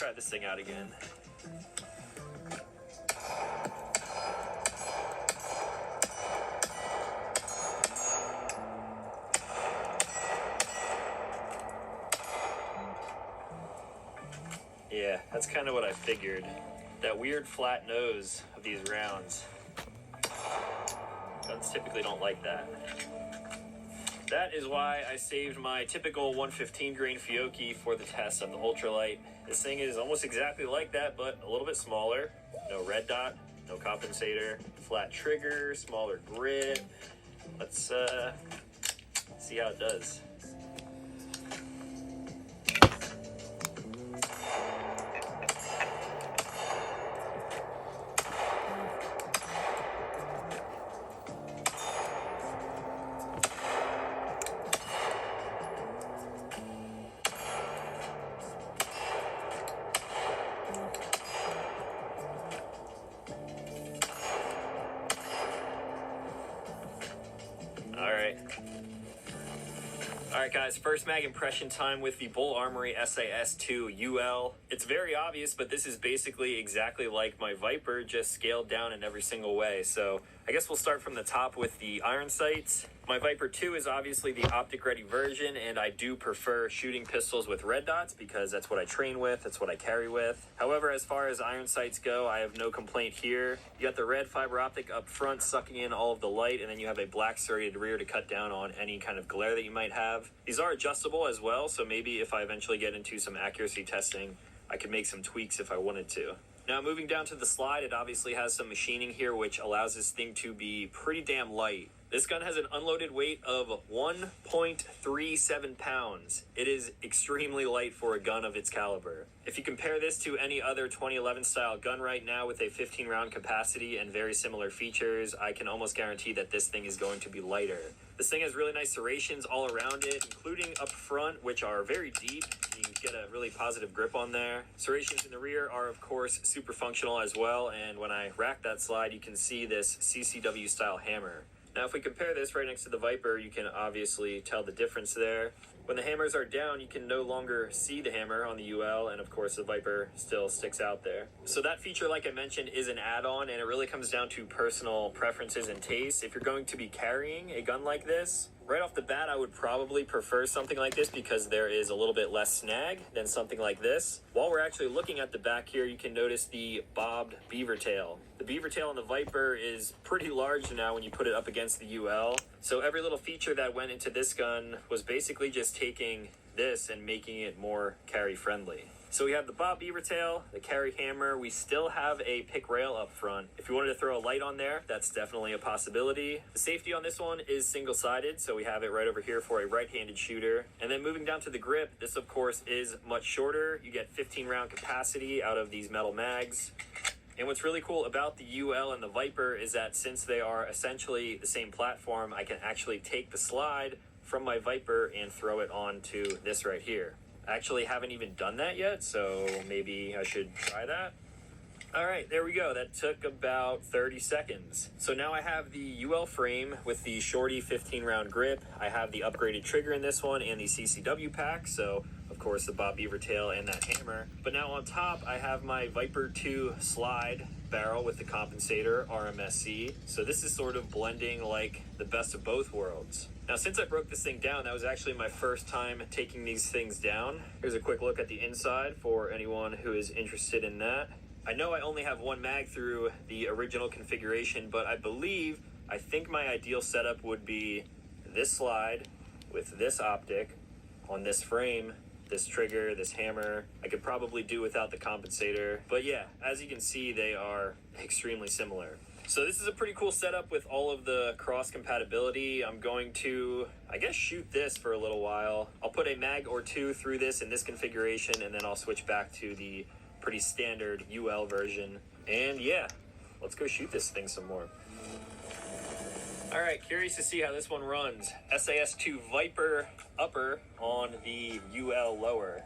try this thing out again. Yeah, that's kind of what I figured. That weird flat nose of these rounds. Guns typically don't like that. That is why I saved my typical 115 grain Fiocchi for the test of the ultralight. This thing is almost exactly like that, but a little bit smaller. No red dot, no compensator, flat trigger, smaller grip. Let's see how it does. Alright guys, first mag impression time with the Bull Armory SAS2 UL. It's very obvious, but this is basically exactly like my Viper, just scaled down in every single way. So I guess we'll start from the top with the iron sights. My Viper 2 is obviously the optic ready version, and I do prefer shooting pistols with red dots because that's what I train with, that's what I carry with. However, as far as iron sights go, I have no complaint here. You got the red fiber optic up front sucking in all of the light, and then you have a black serrated rear to cut down on any kind of glare that you might have. These are adjustable as well, so maybe if I eventually get into some accuracy testing, I could make some tweaks if I wanted to. Now moving down to the slide, it obviously has some machining here which allows this thing to be pretty damn light. This gun has an unloaded weight of 1.37 pounds. It is extremely light for a gun of its caliber. If you compare this to any other 2011 style gun right now with a 15 round capacity and very similar features, I can almost guarantee that this thing is going to be lighter. This thing has really nice serrations all around it, including up front, which are very deep. You get a really positive grip on there. Serrations in the rear are of course super functional as well, and when I rack that slide, you can see this CCW style hammer. Now if we compare this right next to the Viper, you can obviously tell the difference there. When the hammers are down, you can no longer see the hammer on the UL, and of course the Viper still sticks out there. So that feature, like I mentioned, is an add-on, and it really comes down to personal preferences and tastes. If you're going to be carrying a gun like this, right off the bat, I would probably prefer something like this because there is a little bit less snag than something like this. While we're actually looking at the back here, you can notice the bobbed beaver tail. The beaver tail on the Viper is pretty large now when you put it up against the UL. So every little feature that went into this gun was basically just taking this and making it more carry friendly. So we have the bob beaver tail, the carry hammer. We still have a pick rail up front. If you wanted to throw a light on there, that's definitely a possibility. The safety on this one is single-sided, so we have it right over here for a right-handed shooter. And then moving down to the grip, this of course is much shorter. You get 15 round capacity out of these metal mags. And what's really cool about the UL and the Viper is that since they are essentially the same platform, I can actually take the slide from my Viper and throw it onto this right here. I actually haven't even done that yet, so maybe I should try that. All right, there we go. That took about 30 seconds. So now I have the UL frame with the shorty 15 round grip. I have the upgraded trigger in this one and the CCW pack. So of course the bob beaver tail and that hammer. But now on top, I have my Viper 2 slide barrel with the compensator RMSC. So this is sort of blending like the best of both worlds. Now, since I broke this thing down, that was actually my first time taking these things down. Here's a quick look at the inside for anyone who is interested in that. I know I only have one mag through the original configuration, but I think my ideal setup would be this slide with this optic on this frame, this trigger, this hammer. I could probably do without the compensator, but yeah, as you can see, they are extremely similar. So this is a pretty cool setup with all of the cross compatibility. I'm going to, I guess, shoot this for a little while. I'll put a mag or two through this in this configuration, and then I'll switch back to the pretty standard UL version. And yeah, let's go shoot this thing some more. All right, curious to see how this one runs. SAS2 Viper upper on the UL lower.